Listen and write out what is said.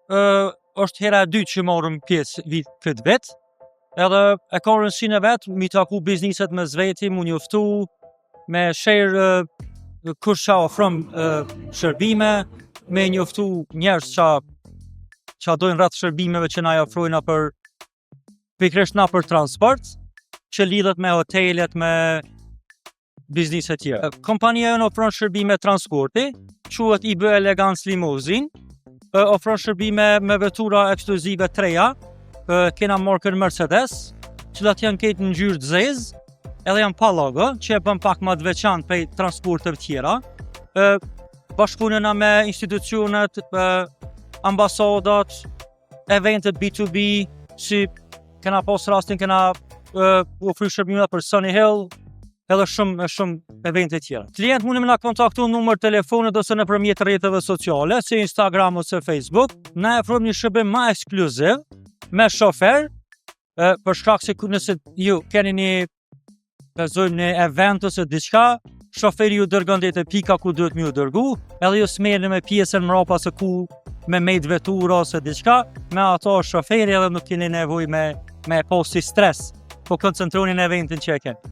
është hera e dytë që morëm pjesë këtë vit. Edhe e ka rëndësinë e vet, mi taku bizniset me zveti, mu njoftu, me share kush qa ofron shërbime, me njoftu njerëz qa dojnë rreth shërbimeve që na ofrojnë për pikërisht na për transport, që lidhet me hotelet, me biznise tjera. Kompania jonë ofron shërbime transporti, quhet IB Elegance Limousine, ofron shërbime me vetura ekskluzive treja, kena markën Mercedes, cilat janë këtë në ngjyrë të zezë, edhe janë pa logo, që e bën pak më të veçantë prej transporteve tjera. Bashkëpunojna me institucionet, ambasadat, eventet B2B, si kena pas rastin kena ofruar shërbime për Sunny Hill, edhe shumë evente tjera. Klient mundin me na kontaktu në numër telefonit ose nëpërmjet rrjeteve sociale, si Instagram ose Facebook. Na ofrojmë një shërbim më ekskluziv me shofer, për shkak se nëse ju keni një event ose diçka, shoferi ju dërgon deri te pika ku duhet më ju dërgu, edhe ju smerrni me pjesën mrapa se ku me mejt vetura ose diçka, me ato shoferi edhe nuk keni nevojë me posti stres, po koncentroni në eventin që e keni.